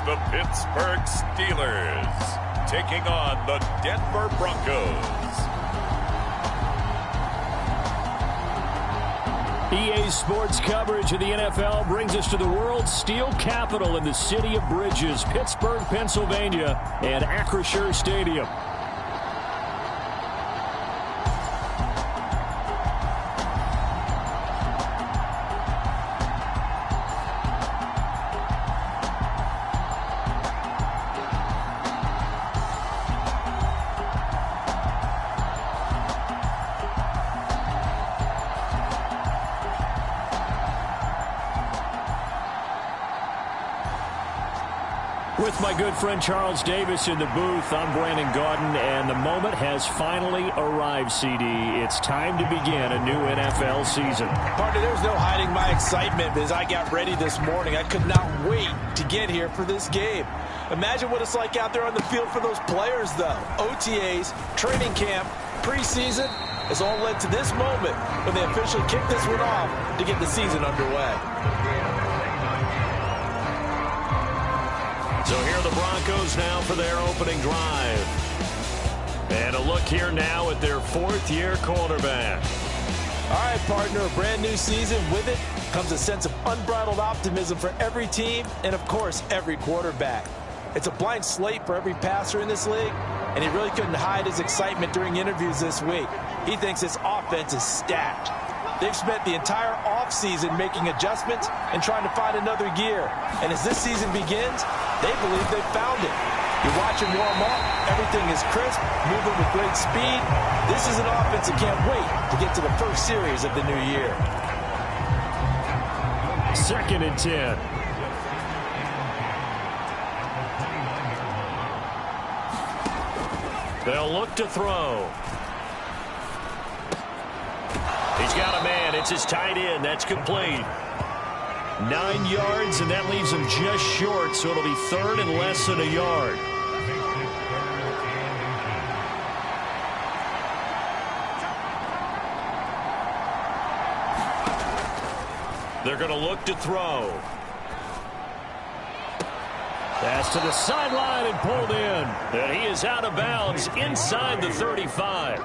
the Pittsburgh Steelers, taking on the Denver Broncos. EA Sports coverage of the NFL brings us to the world's steel capital in the city of bridges, Pittsburgh, Pennsylvania, and Acrisure Stadium. With my good friend Charles Davis in the booth, I'm Brandon Gaudin, and the moment has finally arrived, CD. It's time to begin a new NFL season. Partner, there's no hiding my excitement as I got ready this morning. I could not wait to get here for this game. Imagine what it's like out there on the field for those players, though. OTAs, training camp, preseason has all led to this moment when they officially kick this one off to get the season underway. So here are the Broncos now for their opening drive. And a look here now at their fourth-year quarterback. All right, partner, a brand new season. With it comes a sense of unbridled optimism for every team and, of course, every quarterback. It's a blank slate for every passer in this league, and he really couldn't hide his excitement during interviews this week. He thinks this offense is stacked. They've spent the entire offseason making adjustments and trying to find another gear. And as this season begins, they believe they've found it. You watch him warm up, everything is crisp, moving with great speed. This is an offense that can't wait to get to the first series of the new year. 2nd and 10. They'll look to throw. He's got a man. It's his tight end. That's complete. 9 yards, and that leaves him just short, so it'll be 3rd and less than a yard. They're going to look to throw. Pass to the sideline and pulled in. And he is out of bounds inside the 35.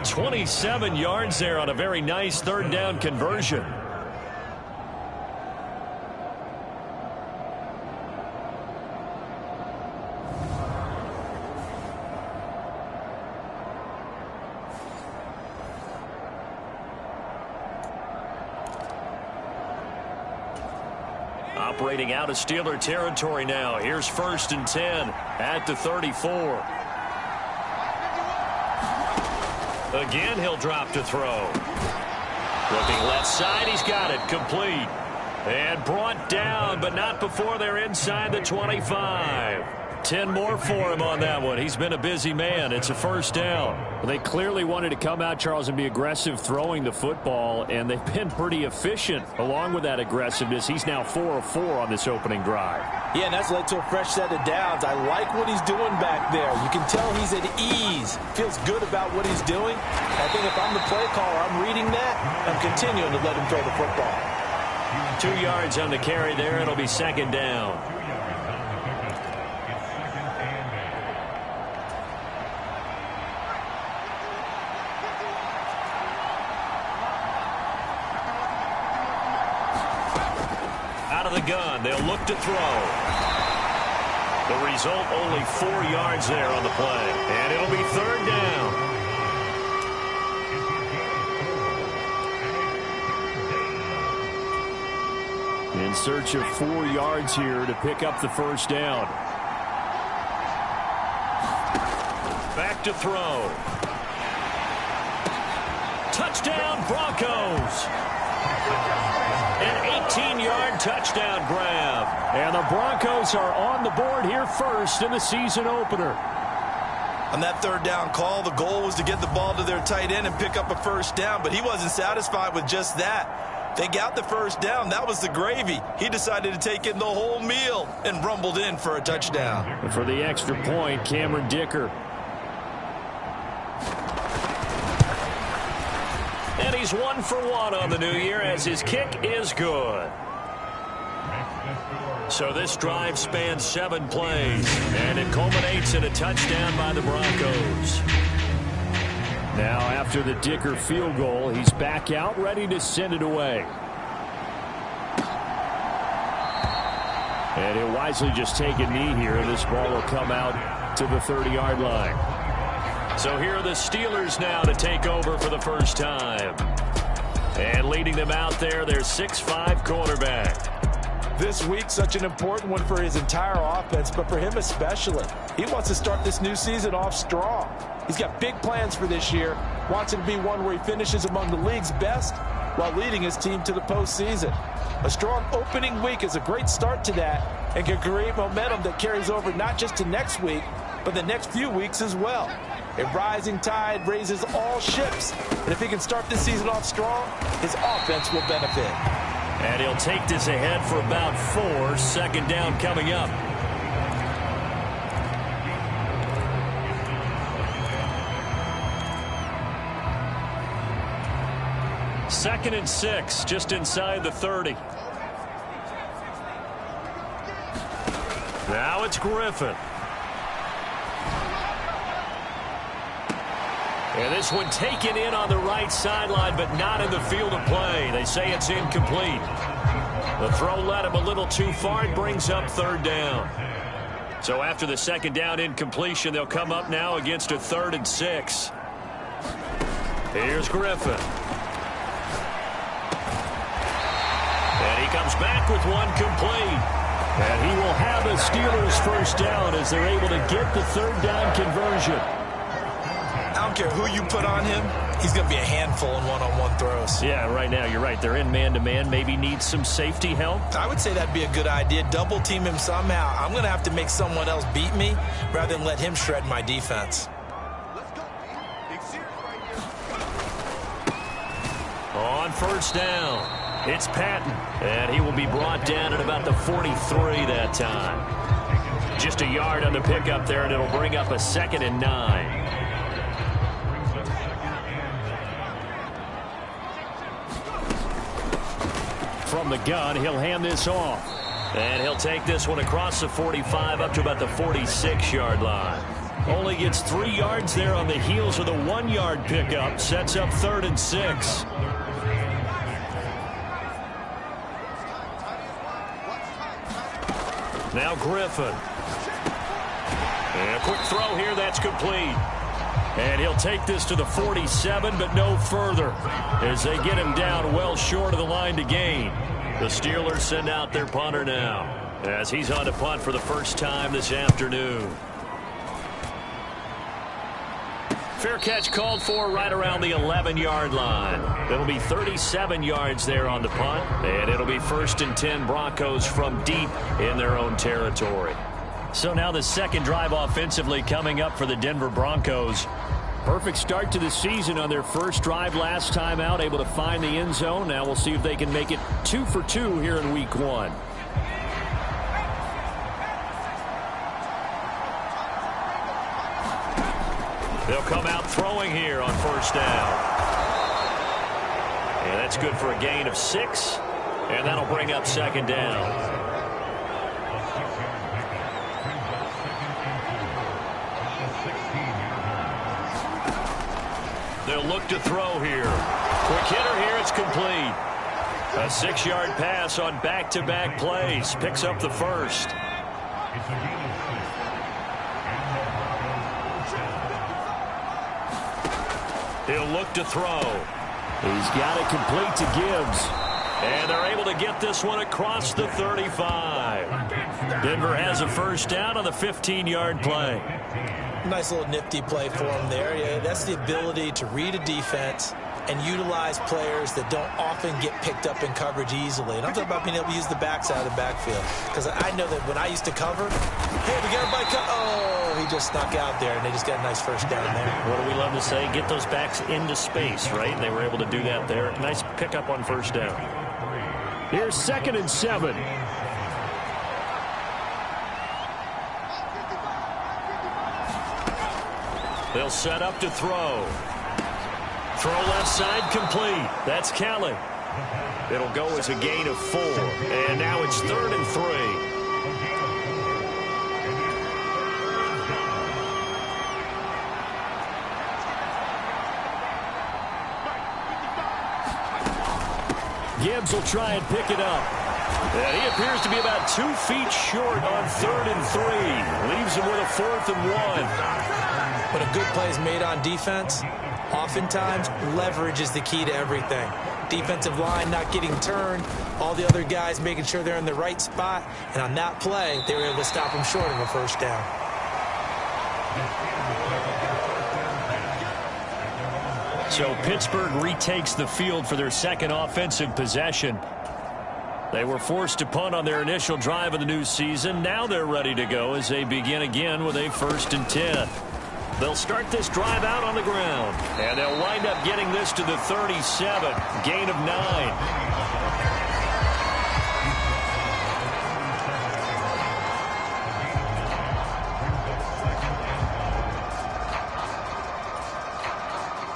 27 yards there on a very nice 3rd down conversion. Operating out of Steeler territory now. Here's 1st and 10 at the 34. Again, he'll drop to throw. Looking left side, he's got it. Complete. And brought down, but not before they're inside the 25. 10 more for him on that one. He's been a busy man. It's a 1st down. Well, they clearly wanted to come out, Charles, and be aggressive throwing the football, and they've been pretty efficient along with that aggressiveness. He's now 4 of 4 on this opening drive. Yeah, and that's led to a fresh set of downs. I like what he's doing back there. You can tell he's at ease. Feels good about what he's doing. I think if I'm the play caller, I'm reading that. I'm continuing to let him throw the football. 2 yards on the carry there. It'll be 2nd down. The gun. They'll look to throw. The result, only 4 yards there on the play. And it'll be 3rd down. In search of 4 yards here to pick up the 1st down. Back to throw. Touchdown, Broncos. An 18-yard touchdown grab. And the Broncos are on the board here first in the season opener. On that 3rd down call, the goal was to get the ball to their tight end and pick up a 1st down, but he wasn't satisfied with just that. They got the 1st down. That was the gravy. He decided to take in the whole meal and rumbled in for a touchdown. And for the extra point, Cameron Dicker. And he's 1 for 1 on the new year as his kick is good. So this drive spans 7 plays, and it culminates in a touchdown by the Broncos. Now after the Dicker field goal, he's back out ready to send it away. And he'll wisely just take a knee here, and this ball will come out to the 30-yard line. So here are the Steelers now to take over for the first time. And leading them out there, their 6'5" quarterback. This week, such an important one for his entire offense, but for him especially. He wants to start this new season off strong. He's got big plans for this year, wants it to be one where he finishes among the league's best while leading his team to the postseason. A strong opening week is a great start to that and can create momentum that carries over not just to next week, but the next few weeks as well. A rising tide raises all ships, and if he can start this season off strong, his offense will benefit. And he'll take this ahead for about 4. Second down coming up. Second and 6, just inside the 30. Now it's Griffin. And this one taken in on the right sideline, but not in the field of play. They say it's incomplete. The throw led him a little too far. It brings up third down. So after the second down incompletion, they'll come up now against a 3rd and 6. Here's Griffin. And he comes back with one complete. And he will have a Steelers first down as they're able to get the third down conversion. I don't care who you put on him, he's going to be a handful in one-on-one throws. Yeah, right now, you're right. They're in man-to-man. Maybe needs some safety help. I would say that'd be a good idea. Double team him somehow. I'm going to have to make someone else beat me rather than let him shred my defense. On first down, it's Patton. And he will be brought down at about the 43 that time. Just a yard on the pickup there, and it'll bring up a 2nd and 9. From the gun, he'll hand this off. And he'll take this one across the 45 up to about the 46-yard line. Only gets 3 yards there on the heels of the 1-yard pickup. Sets up 3rd and 6. Now Griffin. And a quick throw here, that's complete. And he'll take this to the 47, but no further, as they get him down well short of the line to gain. The Steelers send out their punter now, as he's on to punt for the first time this afternoon. Fair catch called for right around the 11-yard line. It'll be 37 yards there on the punt, and it'll be 1st and 10 Broncos from deep in their own territory. So now the second drive offensively coming up for the Denver Broncos. Perfect start to the season on their first drive last time out, able to find the end zone. Now we'll see if they can make it 2 for 2 here in week 1. They'll come out throwing here on first down. And that's good for a gain of 6. And that'll bring up 2nd down. They'll look to throw here. Quick hitter here, it's complete. A 6-yard pass on back-to-back plays. Picks up the first. He'll look to throw. He's got it complete to Gibbs. And they're able to get this one across the 35. Denver has a first down on the 15-yard play. Nice little nifty play for him there. Yeah, that's the ability to read a defense and utilize players that don't often get picked up in coverage easily. And I'm talking about being able to use the backside of the backfield. Because I know that when I used to cover, hey, we got everybody oh, he just snuck out there, and they just got a nice first down there. What do we love to say? Get those backs into space, right? And they were able to do that there. Nice pickup on first down. Here's 2nd and 7. They'll set up to throw. Throw left side complete. That's Kelly. It'll go as a gain of 4. And now it's 3rd and 3. Gibbs will try and pick it up. And he appears to be about 2 feet short on 3rd and 3. Leaves him with a 4th and 1. When a good play is made on defense, oftentimes leverage is the key to everything. Defensive line not getting turned, all the other guys making sure they're in the right spot, and on that play, they were able to stop him short of a first down. So Pittsburgh retakes the field for their second offensive possession. They were forced to punt on their initial drive of the new season. Now they're ready to go as they begin again with a 1st and 10. They'll start this drive out on the ground, and they'll wind up getting this to the 37, gain of 9.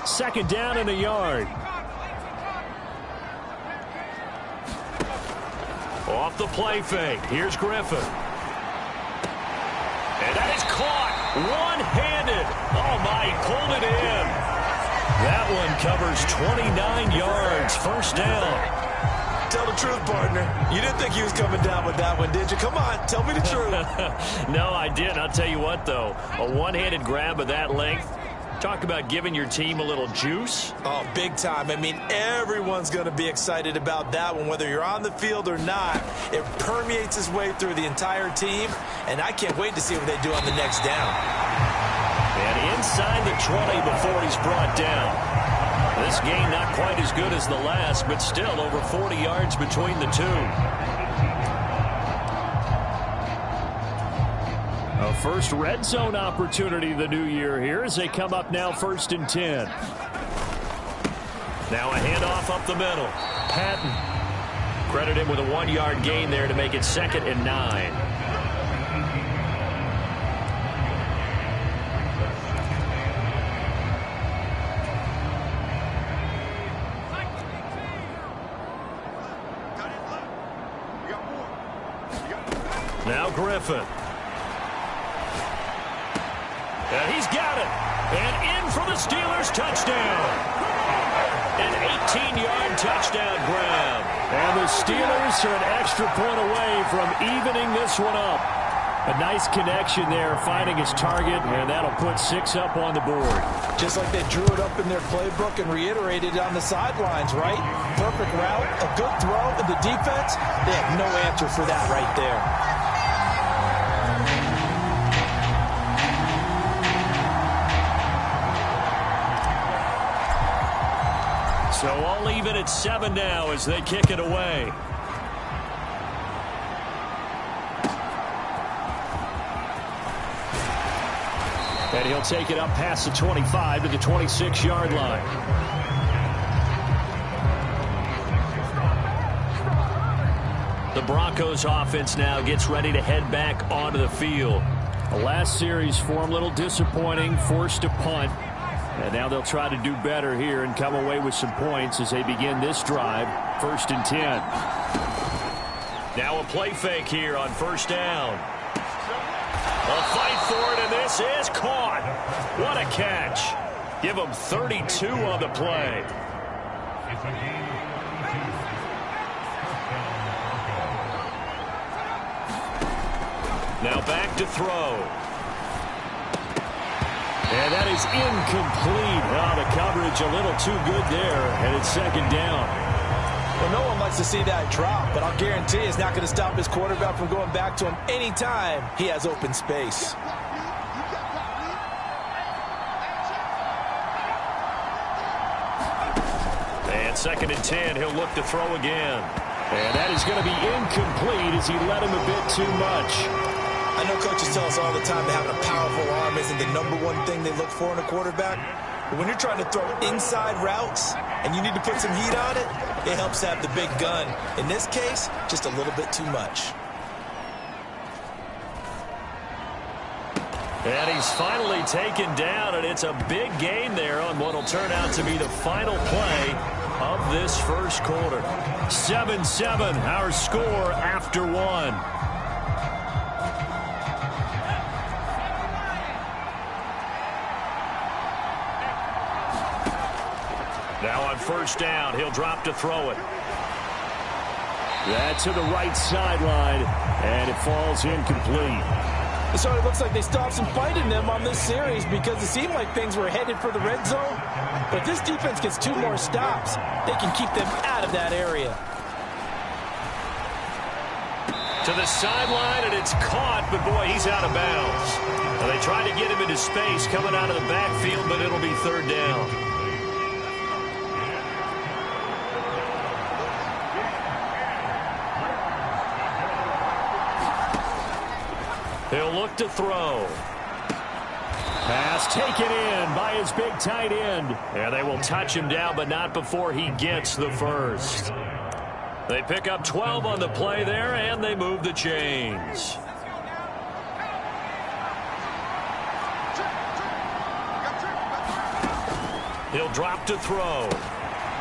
Second down and a yard. Off the play fake. Here's Griffin. And that is caught. One-handed. Oh, my, he pulled it in. That one covers 29 yards. First down. Tell the truth, partner. You didn't think he was coming down with that one, did you? Come on, tell me the truth. No, I didn't. I'll tell you what, though. A one-handed grab of that length. Talk about giving your team a little juice. Oh, big time. I mean, everyone's going to be excited about that one, whether you're on the field or not. It permeates its way through the entire team, and I can't wait to see what they do on the next down. And inside the 20 before he's brought down. This game not quite as good as the last, but still over 40 yards between the two. A first red zone opportunity the new year here as they come up now 1st and 10. Now a handoff up the middle. Patton. Credit him with a 1-yard gain there to make it 2nd and 9. Now Griffin. And he's got it. And in for the Steelers touchdown. An 18-yard touchdown grab. And the Steelers are an extra point away from evening this one up. A nice connection there, finding his target, and that'll put 6 up on the board. Just like they drew it up in their playbook and reiterated it on the sidelines, right? Perfect route, a good throw, and the defense, they have no answer for that right there. So all even at 7 now as they kick it away. And he'll take it up past the 25 to the 26-yard line. The Broncos offense now gets ready to head back onto the field. The last series for them a little disappointing, forced to punt. And now they'll try to do better here and come away with some points as they begin this drive, 1st and 10. Now a play fake here on 1st down. A fight for it, and this is caught. What a catch. Give them 32 on the play. Now back to throw. And that is incomplete. Oh, the coverage a little too good there, and it's 2nd down. Well, no one likes to see that drop, but I'll guarantee it's not going to stop his quarterback from going back to him anytime he has open space. And 2nd and 10, he'll look to throw again. And that is going to be incomplete as he led him a bit too much. I know coaches tell us all the time that having a powerful arm isn't the #1 thing they look for in a quarterback. But when you're trying to throw inside routes and you need to put some heat on it, it helps to have the big gun. In this case, just a little bit too much. And he's finally taken down, and it's a big gain there on what will turn out to be the final play of this first quarter. 7-7, our score after 1. Now on 1st down, he'll drop to throw it. That to the right sideline, and it falls incomplete. So it looks like they still have some fight in them on this series because it seemed like things were headed for the red zone. But this defense gets 2 more stops. They can keep them out of that area. To the sideline, and it's caught, but boy, he's out of bounds. Well, they tried to get him into space coming out of the backfield, but it'll be 3rd down. He'll look to throw. Pass taken in by his big tight end. And they will touch him down, but not before he gets the first. They pick up 12 on the play there, and they move the chains. He'll drop to throw.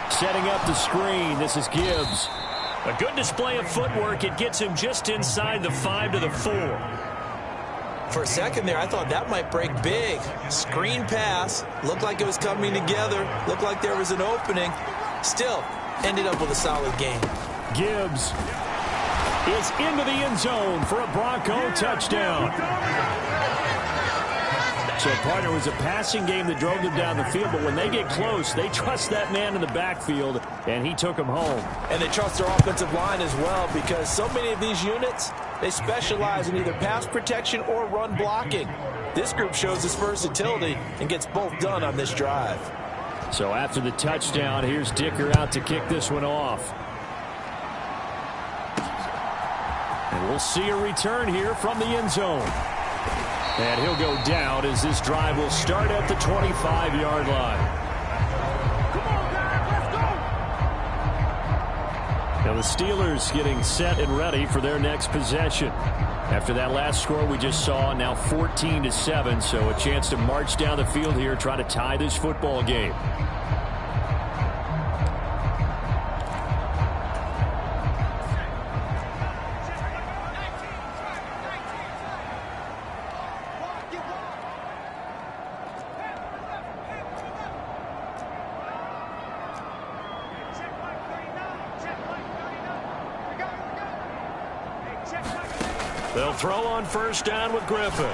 Setting up the screen. This is Gibbs. A good display of footwork. It gets him just inside the 5 to the 4. For a second there, I thought that might break big. Screen pass. Looked like it was coming together. Looked like there was an opening. Still, ended up with a solid game. Gibbs is into the end zone for a Bronco touchdown. So, partner, it was a passing game that drove them down the field, but when they get close, they trust that man in the backfield, and he took him home. And they trust their offensive line as well because so many of these units, they specialize in either pass protection or run blocking. This group shows its versatility and gets both done on this drive. So after the touchdown, here's Dicker out to kick this one off. And we'll see a return here from the end zone. And he'll go down as this drive will start at the 25-yard line. Now the Steelers getting set and ready for their next possession. After that last score we just saw, now 14-7, so a chance to march down the field here, try to tie this football game. They'll throw on first down with Griffin.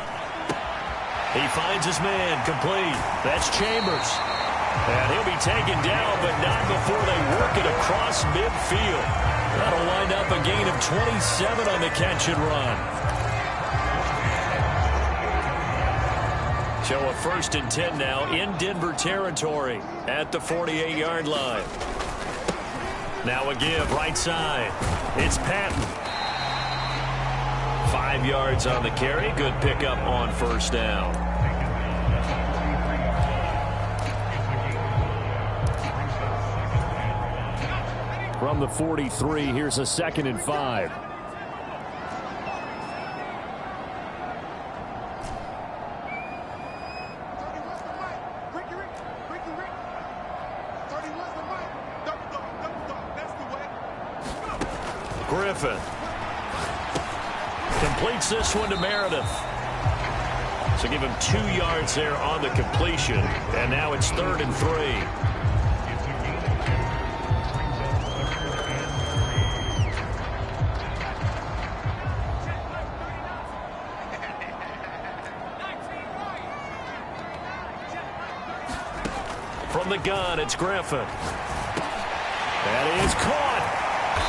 He finds his man, complete. That's Chambers. And he'll be taken down, but not before they work it across midfield. That'll wind up a gain of 27 on the catch and run. So a 1st and 10 now in Denver territory at the 48-yard line. Now a give right side. It's Patton. 5 yards on the carry. Good pickup on first down. From the 43, here's a 2nd and 5. Griffin completes this one to Meredith. So give him 2 yards there on the completion. And now it's 3rd and 3. From the gun, it's Griffin. That is caught.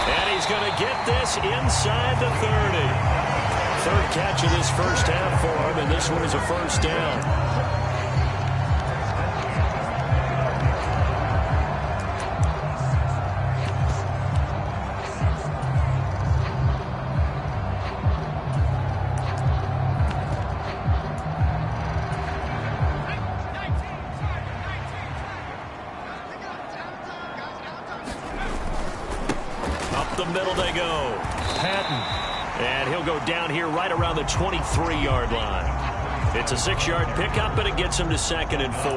And he's going to get this inside the 30. 3rd catch of this first half for him, and this one is a first down. Up the middle they go. Patton. And he'll go down here right around the 23-yard line. It's a 6-yard pickup, and it gets him to 2nd and 4.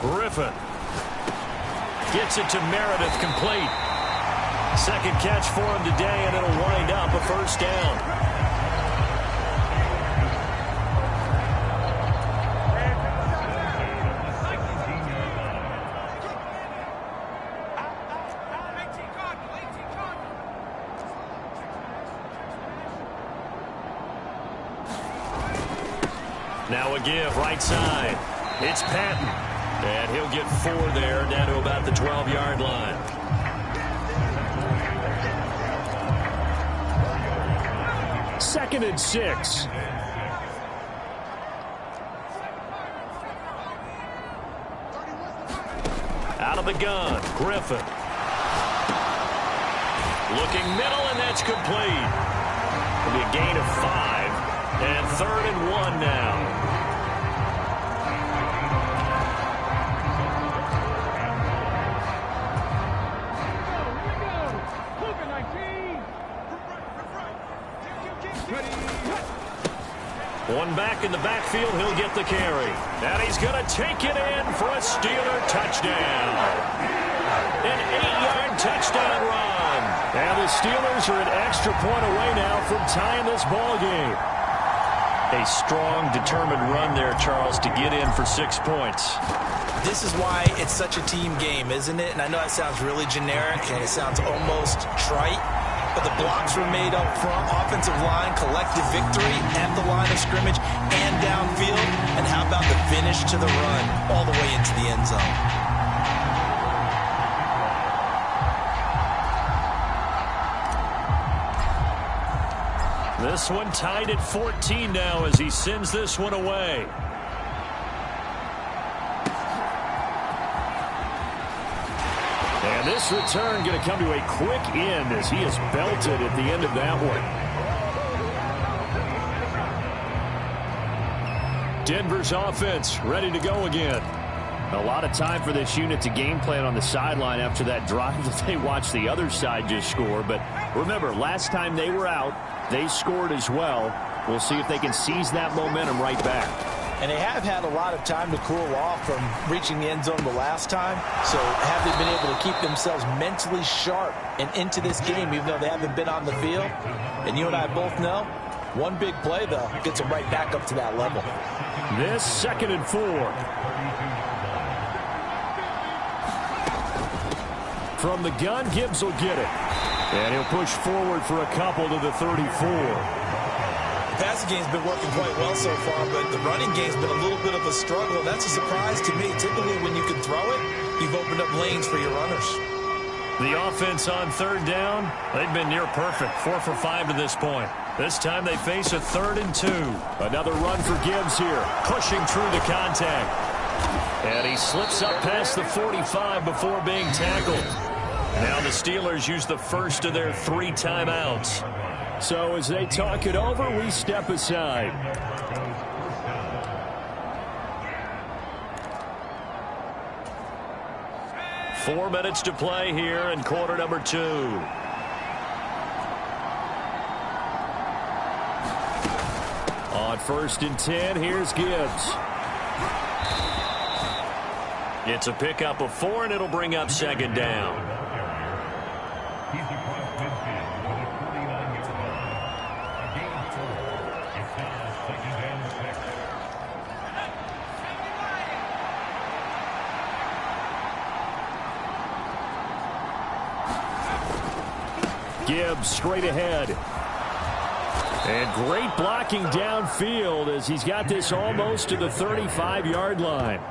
Griffin gets it to Meredith, complete. Second catch for him today, and it'll wind up a first down. Now a give, right side. It's Patton. And he'll get 4 there, down to about the 12-yard line. Second and 6. Out of the gun, Griffin. Looking middle, and that's complete. It'll be a gain of 5. And 3rd and 1 now. One back in the backfield, he'll get the carry. And he's going to take it in for a Steeler touchdown. An 8-yard touchdown run. And the Steelers are an extra point away now from tying this ball game. A strong, determined run there, Charles, to get in for 6 points. This is why it's such a team game, isn't it? And I know that sounds really generic, and it sounds almost trite. But the blocks were made up front, offensive line, collective victory at the line of scrimmage and downfield. And how about the finish to the run all the way into the end zone? This one tied at 14 now as he sends this one away. And this return going to come to a quick end as he is belted at the end of that one. Denver's offense ready to go again. A lot of time for this unit to game plan on the sideline after that drive that they watched the other side just score. But remember, last time they were out, they scored as well. We'll see if they can seize that momentum right back. And they have had a lot of time to cool off from reaching the end zone the last time. So have they been able to keep themselves mentally sharp and into this game, even though they haven't been on the field? And you and I both know, one big play, though, gets them right back up to that level. This 2nd and 4. From the gun, Gibbs will get it. And he'll push forward for a couple to the 34. The passing game's been working quite well so far, but the running game's been a little bit of a struggle. That's a surprise to me. Typically, when you can throw it, you've opened up lanes for your runners. The offense on 3rd down, they've been near perfect. 4 for 5 to this point. This time they face a 3rd and 2. Another run for Gibbs here, pushing through the contact. And he slips up past the 45 before being tackled. Now the Steelers use the first of their 3 timeouts. So as they talk it over, we step aside. Four minutes to play here in quarter number 2. On 1st and 10, here's Gibbs. It's a pickup of 4, and it'll bring up 2nd down. Gibbs straight ahead. And great blocking downfield as he's got this almost to the 35-yard line.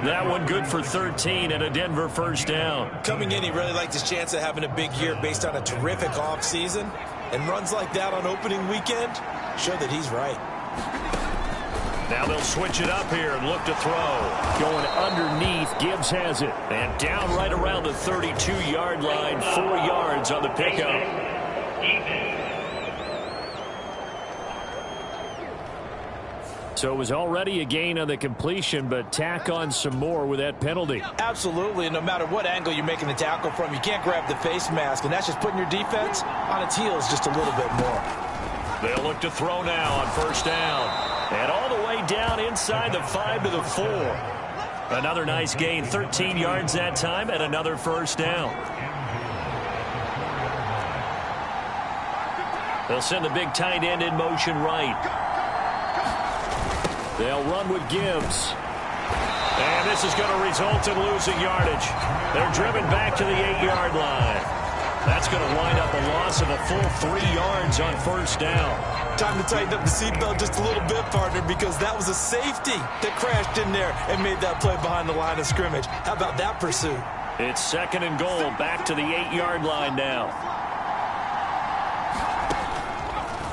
That one good for 13 and a Denver 1st down. Coming in, he really liked his chance of having a big year based on a terrific offseason. And runs like that on opening weekend show that he's right. Now they'll switch it up here and look to throw. Going underneath, Gibbs has it. And down right around the 32-yard line, 4 yards on the pickup. So it was already a gain on the completion, but tack on some more with that penalty. Absolutely, and no matter what angle you're making the tackle from, you can't grab the face mask, and that's just putting your defense on its heels just a little bit more. They'll look to throw now on 1st down. And all the way down inside the 5 to the 4. Another nice gain, 13 yards that time, and another 1st down. They'll send the big tight end in motion right. They'll run with Gibbs. And this is going to result in losing yardage. They're driven back to the 8-yard line. That's going to wind up a loss of a full 3 yards on first down. Time to tighten up the seatbelt just a little bit, partner, because that was a safety that crashed in there and made that play behind the line of scrimmage. How about that pursuit? It's 2nd and goal, back to the 8-yard line now.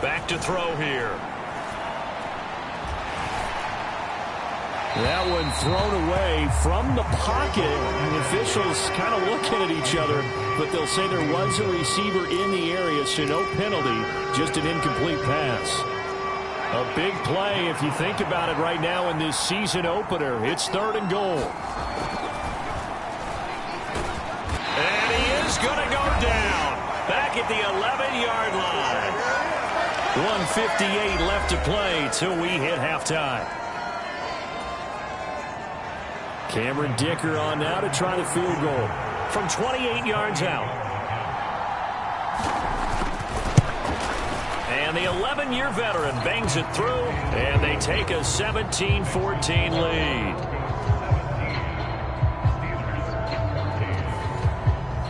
Back to throw here. That one thrown away from the pocket. The officials kind of looking at each other, but they'll say there was a receiver in the area, so no penalty, just an incomplete pass. A big play if you think about it right now in this season opener. It's 3rd and goal. And he is going to go down. Back at the 11-yard line. 1:58 left to play till we hit halftime. Cameron Dicker on now to try the field goal. From 28 yards out. And the 11-year veteran bangs it through, and they take a 17-14 lead.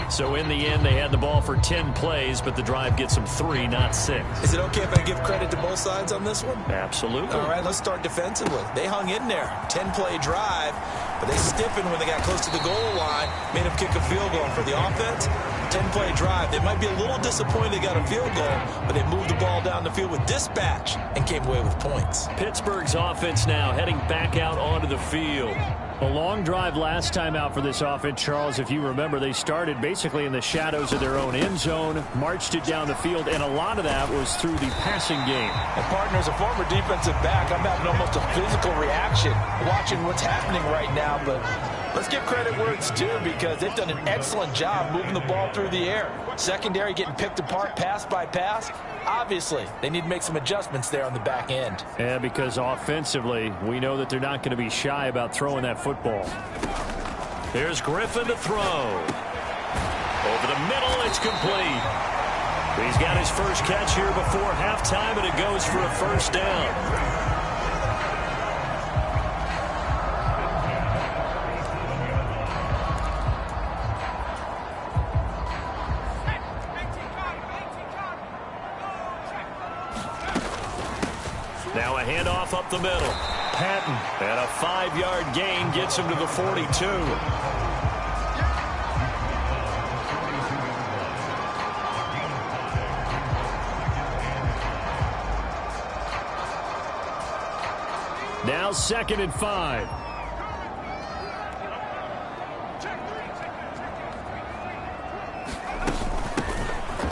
So in the end, they had the ball for 10 plays, but the drive gets them 3, not 6. Is it okay if I give credit to both sides on this one? Absolutely. All right, let's start defensively. They hung in there. 10-play drive, but they stiffened when they got close to the goal line, made them kick a field goal. For the offense, 10-play drive. They might be a little disappointed they got a field goal, but they moved the ball down the field with dispatch and came away with points. Pittsburgh's offense now heading back out onto the field. A long drive last time out for this offense, Charles. If you remember, they started basically in the shadows of their own end zone, marched it down the field, and a lot of that was through the passing game. And partner, as a former defensive back, I'm having almost a physical reaction watching what's happening right now, but let's give credit where it's due because they've done an excellent job moving the ball through the air. Secondary getting picked apart pass by pass. Obviously, they need to make some adjustments there on the back end. Yeah, because offensively, we know that they're not going to be shy about throwing that football. Here's Griffin to throw. Over the middle, it's complete. He's got his first catch here before halftime, and it goes for a first down. Now a handoff up the middle. Patton, and a 5-yard gain gets him to the 42. Now 2nd and 5.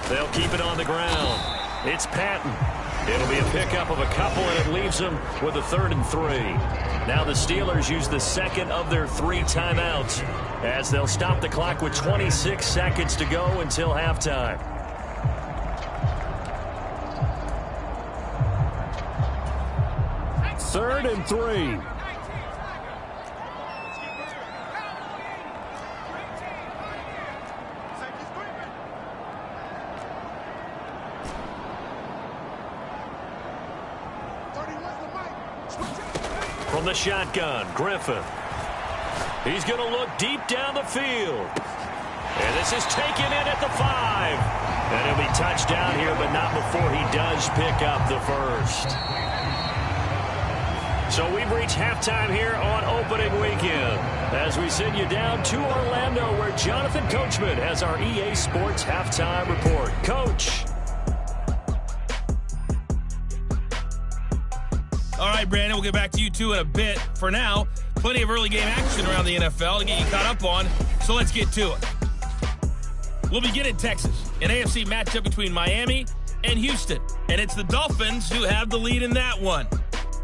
They'll keep it on the ground. It's Patton. It'll be a pickup of a couple, and it leaves them with a 3rd and 3. Now the Steelers use the 2nd of their 3 timeouts as they'll stop the clock with 26 seconds to go until halftime. Third and 3. From the shotgun, Griffin. He's going to look deep down the field. And this is taken in at the 5. And he'll be touched down here, but not before he does pick up the first. So we've reached halftime here on opening weekend as we send you down to Orlando where Jonathan Coachman has our EA Sports halftime report. Coach. All right, Brandon, we'll get back to you two in a bit. For now, plenty of early game action around the NFL to get you caught up on, so let's get to it. We'll begin in Texas, an AFC matchup between Miami and Houston, and it's the Dolphins who have the lead in that one.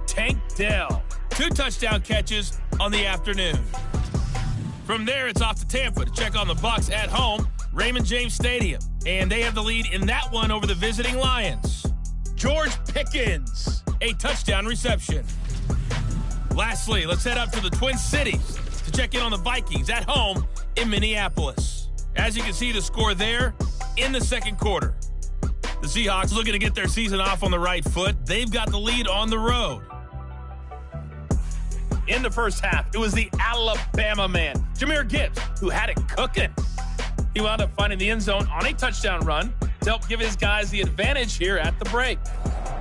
Tank Dell, 2 touchdown catches on the afternoon. From there, it's off to Tampa to check on the Bucs at home, Raymond James Stadium, and they have the lead in that one over the visiting Lions. George Pickens, a touchdown reception. Lastly, let's head up to the Twin Cities to check in on the Vikings at home in Minneapolis. As you can see, the score there in the second quarter. The Seahawks looking to get their season off on the right foot. They've got the lead on the road. In the first half, it was the Alabama man, Jahmyr Gibbs, who had it cooking. He wound up finding the end zone on a touchdown run to help give his guys the advantage here at the break.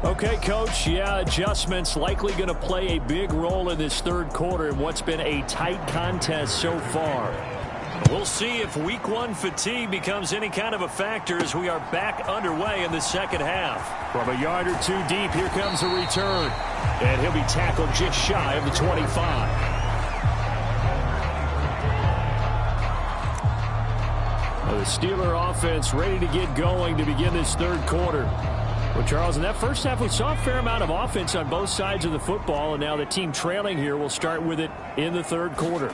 Okay, Coach, yeah, adjustments likely going to play a big role in this third quarter in what's been a tight contest so far. We'll see if week one fatigue becomes any kind of a factor as we are back underway in the second half. From a yard or two deep, here comes a return. And he'll be tackled just shy of the 25. The Steeler offense ready to get going to begin this third quarter. Well, Charles, in that first half, we saw a fair amount of offense on both sides of the football, and now the team trailing here will start with it in the third quarter.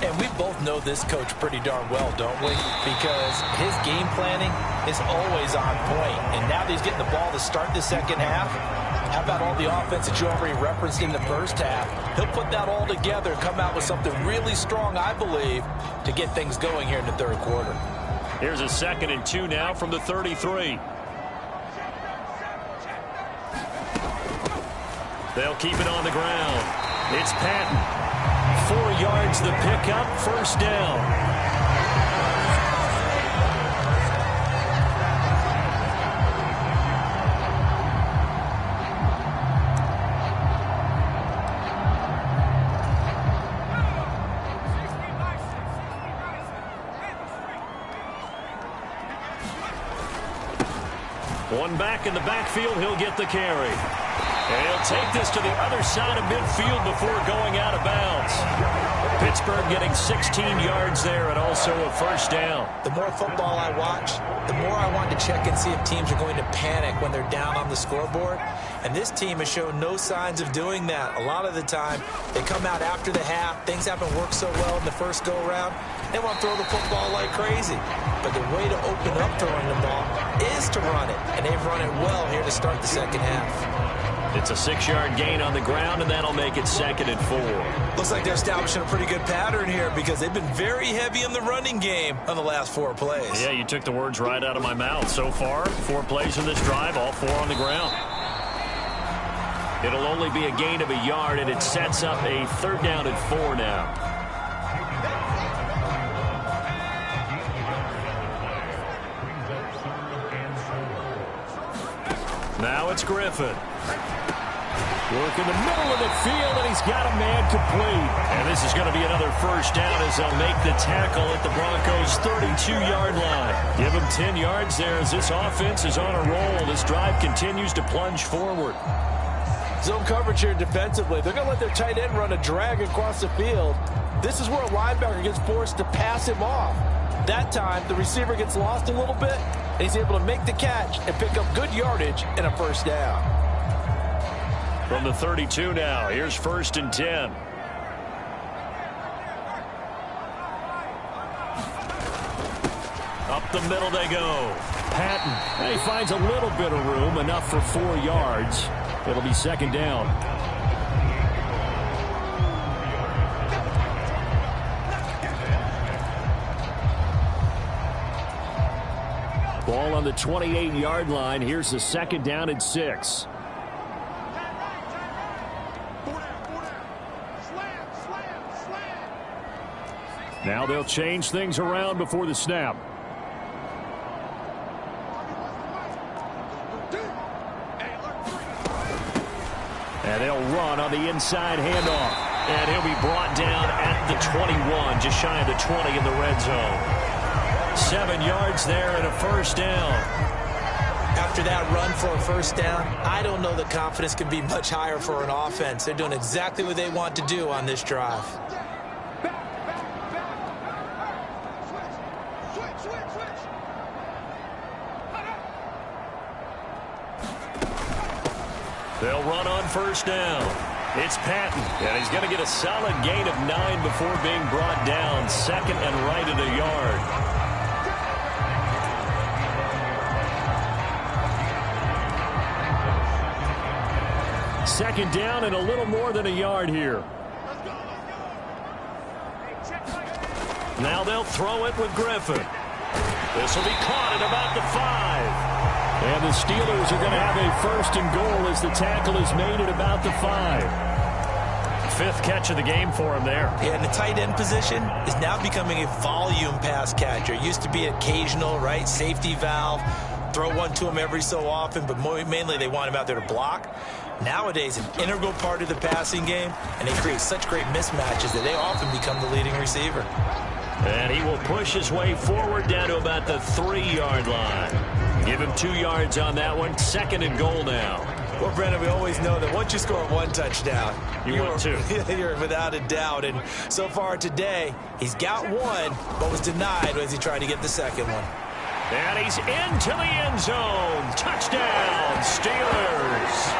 And we both know this coach pretty darn well, don't we? Because his game planning is always on point. And now that he's getting the ball to start the second half, how about all the offense that you already referenced in the first half? He'll put that all together and come out with something really strong, I believe, to get things going here in the third quarter. Here's a 2nd and 2 now from the 33. They'll keep it on the ground. It's Patton. 4 yards the pickup, first down. One back in the backfield, he'll get the carry. And he'll take this to the other side of midfield before going out of bounds. Pittsburgh getting 16 yards there and also a first down. The more football I watch, the more I want to check and see if teams are going to panic when they're down on the scoreboard. And this team has shown no signs of doing that. A lot of the time, they come out after the half. Things haven't worked so well in the first go-around. They want to throw the football like crazy. But the way to open up throwing the ball is to run it. And they've run it well here to start the second half. It's a 6-yard gain on the ground, and that'll make it 2nd and 4. Looks like they're establishing a pretty good pattern here because they've been very heavy in the running game on the last 4 plays. Yeah, you took the words right out of my mouth. So far, 4 plays in this drive, all 4 on the ground. It'll only be a gain of a yard, and it sets up a 3rd down and 4 now. Now it's Griffin. Work in the middle of the field, and he's got a man complete. And this is going to be another first down as they'll make the tackle at the Broncos' 32-yard line. Give him 10 yards there as this offense is on a roll. This drive continues to plunge forward. Zone coverage here defensively. They're going to let their tight end run a drag across the field. This is where a linebacker gets forced to pass him off. That time, the receiver gets lost a little bit, and he's able to make the catch and pick up good yardage and a first down. From the 32 now, here's 1st and 10. Up the middle they go. Patton. And he finds a little bit of room, enough for 4 yards. It'll be 2nd down. Ball on the 28-yard line. Here's the 2nd down and 6. Now they'll change things around before the snap. And they'll run on the inside handoff. And he'll be brought down at the 21, just shy of the 20 in the red zone. 7 yards there and a first down. After that run for a first down, I don't know the confidence can be much higher for an offense. They're doing exactly what they want to do on this drive. They'll run on first down. It's Patton, and he's going to get a solid gain of 9 before being brought down. 2nd and right at a yard. Second down and a little more than a yard here. Now they'll throw it with Griffin. This will be caught at about the 5. And the Steelers are going to have a 1st and goal as the tackle is made at about the 5. 5th catch of the game for him there. Yeah, and the tight end position is now becoming a volume pass catcher. It used to be occasional, right? Safety valve. Throw one to him every so often, but mainly they want him out there to block. Nowadays, an integral part of the passing game, and they create such great mismatches that they often become the leading receiver. And he will push his way forward down to about the 3-yard line. Give him 2 yards on that one. 2nd and goal now. Well, Brandon, we always know that once you score 1 touchdown, you're without a doubt. And so far today, he's got 1, but was denied as he tried to get the 2nd one. And he's into the end zone. Touchdown, Steelers.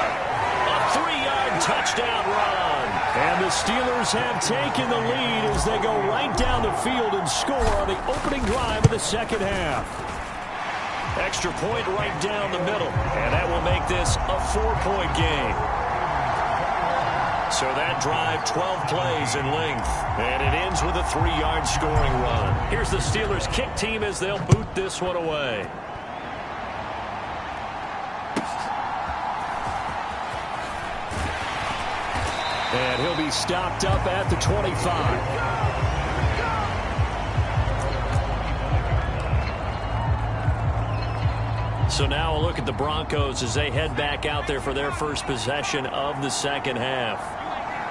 A 3-yard touchdown run. And the Steelers have taken the lead as they go right down the field and score on the opening drive of the 2nd half. Extra point right down the middle. And that will make this a 4-point game. So that drive, 12 plays in length. And it ends with a 3-yard scoring run. Here's the Steelers kick team as they'll boot this one away. And he'll be stopped up at the 25. So now a look at the Broncos as they head back out there for their first possession of the 2nd half.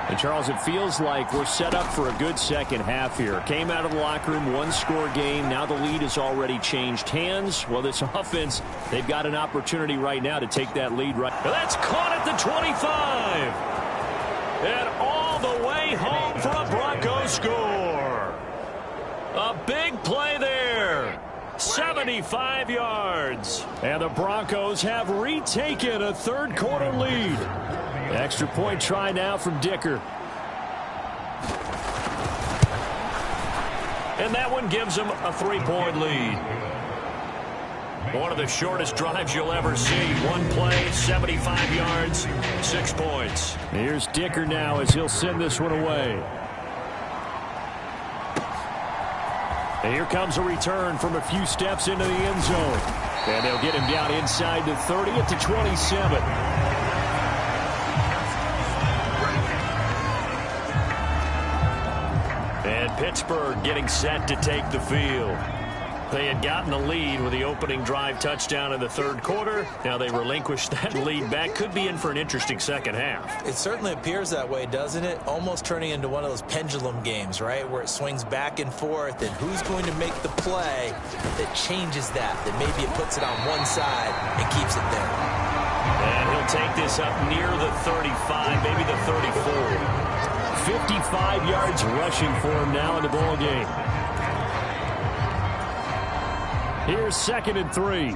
And, Charles, it feels like we're set up for a good 2nd half here. Came out of the locker room, 1-score game. Now the lead has already changed hands. Well, this offense, they've got an opportunity right now to take that lead right. That's caught at the 25. And all the way home for a Broncos score. A big play there. 75 yards. And the Broncos have retaken a 3rd-quarter lead. Extra point try now from Dicker. And that one gives them a 3-point lead. One of the shortest drives you'll ever see. 1 play, 75 yards, 6 points. Here's Dicker now as he'll send this one away. And here comes a return from a few steps into the end zone. And they'll get him down inside the 30 at the 27. And Pittsburgh getting set to take the field. They had gotten the lead with the opening drive touchdown in the 3rd quarter. Now they relinquished that lead back. Could be in for an interesting 2nd half. It certainly appears that way, doesn't it? Almost turning into one of those pendulum games, right? Where it swings back and forth, and who's going to make the play that changes that maybe it puts it on one side and keeps it there. And he'll take this up near the 35, maybe the 34. 55 yards rushing for him now in the ball game. Here's 2nd and 3.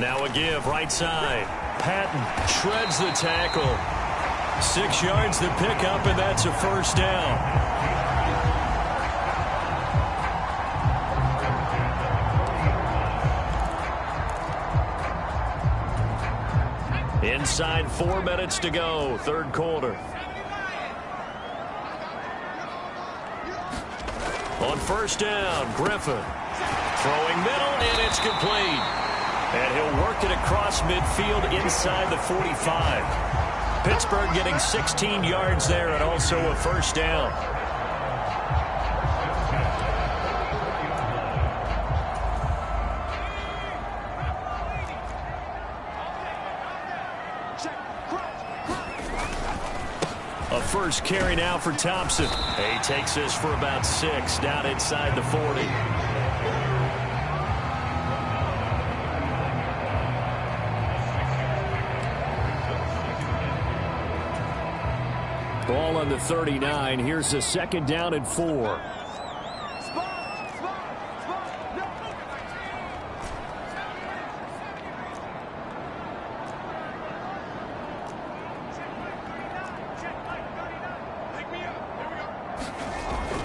Now a give right side. Patton shreds the tackle. 6 yards to pick up, and that's a 1st down. Inside 4 minutes to go, 3rd quarter. On 1st down, Griffin throwing middle, and it's complete. And he'll work it across midfield inside the 45. Pittsburgh getting 16 yards there and also a 1st down. A 1st carry now for Thompson. He takes this for about 6 down inside the 40. Ball on the 39. Here's the 2nd down and 4.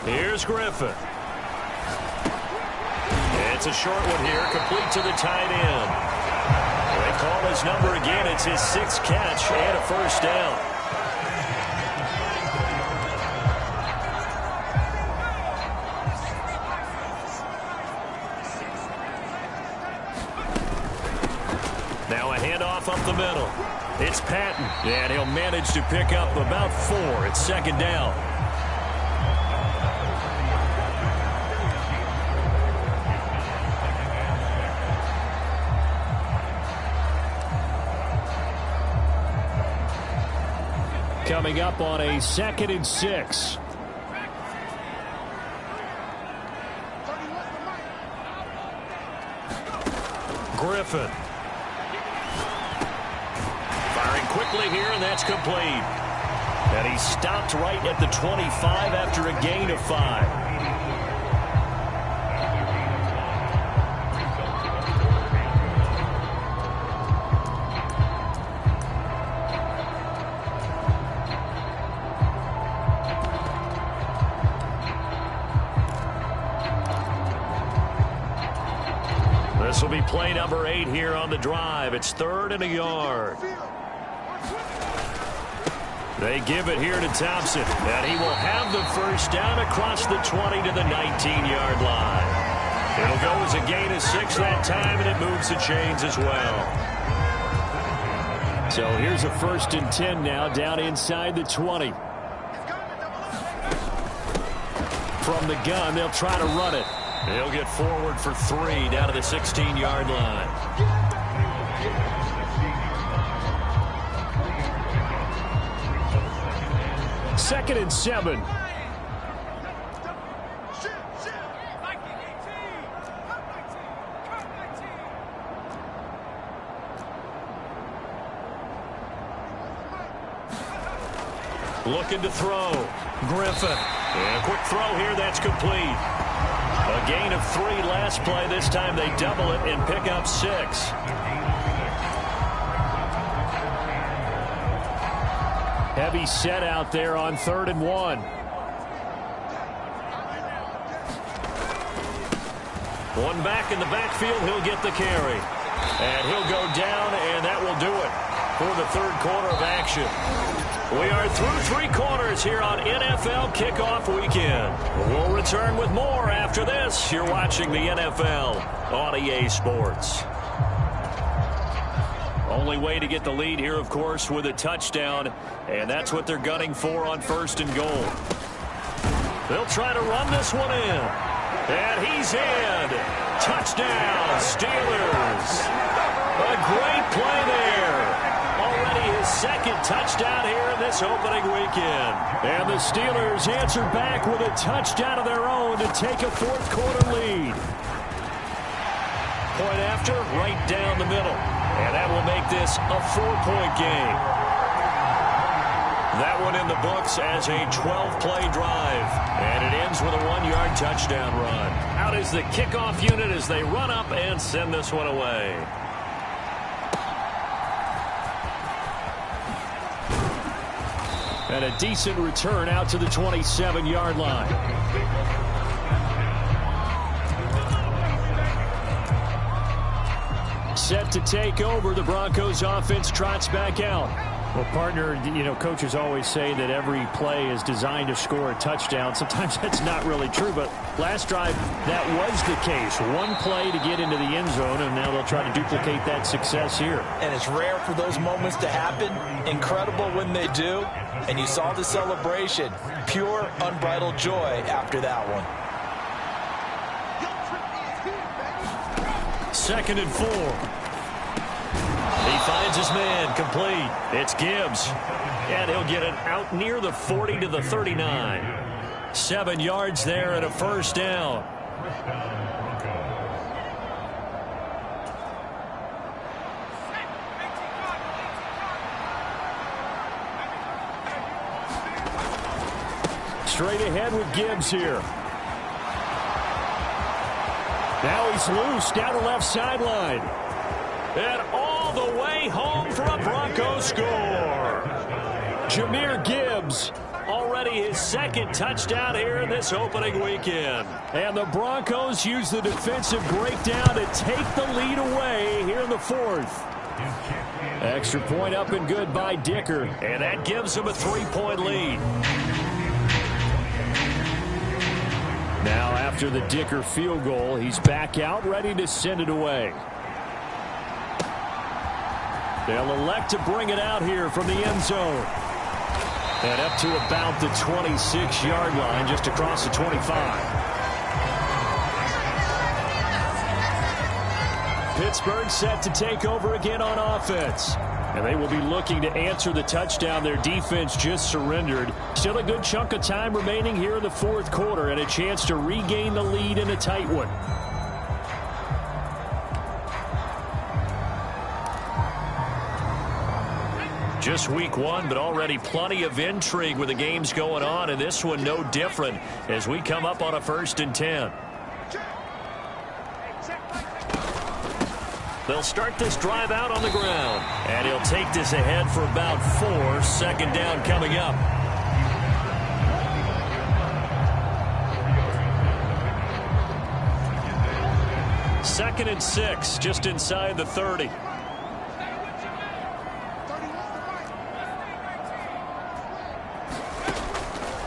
Here's Griffin. It's a short one here, complete to the tight end. They call his number again. It's his 6th catch and a 1st down. Now a handoff up the middle. It's Patton, and he'll manage to pick up about 4. It's second down. Coming up on a 2nd and 6. Griffin. Firing quickly here, and that's complete. And he stopped right at the 25 after a gain of 5. This will be play number 8 here on the drive. It's 3rd and a yard. They give it here to Thompson, and he will have the first down across the 20 to the 19-yard line. It'll go as a gain of 6 that time, and it moves the chains as well. So here's a 1st and 10 now, down inside the 20. From the gun, they'll try to run it. He'll get forward for 3 down to the 16-yard line. Second and 7. Looking to throw. Griffin. And a quick throw here, that's complete. A gain of 3 last play. This time they double it and pick up 6. Heavy set out there on 3rd and 1. One back in the backfield. He'll get the carry. And he'll go down, and that will do it for the 3rd quarter of action. We are through 3 quarters here on NFL Kickoff Weekend. We'll return with more after this. You're watching the NFL on EA Sports. Only way to get the lead here, of course, with a touchdown, and that's what they're gunning for on 1st and goal. They'll try to run this one in, and he's in. Touchdown, Steelers. A great play there. Already his 2nd touchdown here in this opening weekend. And the Steelers answer back with a touchdown of their own to take a 4th quarter lead. Point after, right down the middle. And that will make this a 4-point game. That one in the books as a 12-play drive. And it ends with a 1-yard touchdown run. Out is the kickoff unit as they run up and send this one away. And a decent return out to the 27-yard line. Set to take over. The Broncos offense trots back out. Well, partner, you know, coaches always say that every play is designed to score a touchdown. Sometimes that's not really true, but last drive, that was the case. One play to get into the end zone, and now they'll try to duplicate that success here. And it's rare for those moments to happen. Incredible when they do. And you saw the celebration. Pure, unbridled joy after that one. 2nd and 4. He finds his man, complete. It's Gibbs. And he'll get it out near the 40 to the 39. 7 yards there and a 1st down. Straight ahead with Gibbs here. Now he's loose down the left sideline. And all the way home for a Broncos score. Jahmyr Gibbs, already his 2nd touchdown here in this opening weekend. And the Broncos use the defensive breakdown to take the lead away here in the 4th. Extra point up and good by Dicker. And that gives him a 3-point lead. Now after the Dicker field goal, he's back out ready to send it away. They'll elect to bring it out here from the end zone. And up to about the 26-yard line, just across the 25. Pittsburgh set to take over again on offense. And they will be looking to answer the touchdown their defense just surrendered. Still a good chunk of time remaining here in the fourth quarter and a chance to regain the lead in a tight one. Just week one, but already plenty of intrigue with the games going on, and this one no different as we come up on a 1st and 10. They'll start this drive out on the ground, and he'll take this ahead for about 4. 2nd down coming up. Second and 6, just inside the 30.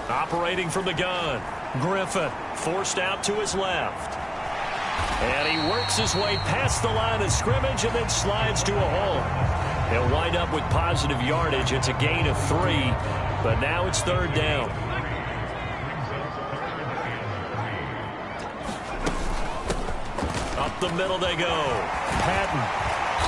Operating from the gun, Griffin forced out to his left. And he works his way past the line of scrimmage and then slides to a hole. He'll wind up with positive yardage. It's a gain of 3, but now it's 3rd down. Up the middle they go. Patton.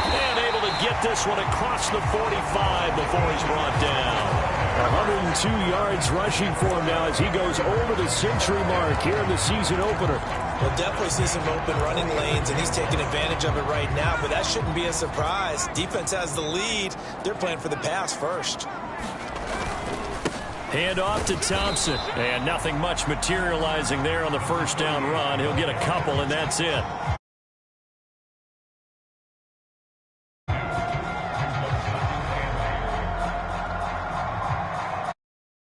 And able to get this one across the 45 before he's brought down. 102 yards rushing for him now as he goes over the century mark here in the season opener. We'll definitely see some open running lanes, and he's taking advantage of it right now, but that shouldn't be a surprise. Defense has the lead. They're playing for the pass first. Hand off to Thompson, and nothing much materializing there on the 1st down run. He'll get a couple, and that's it.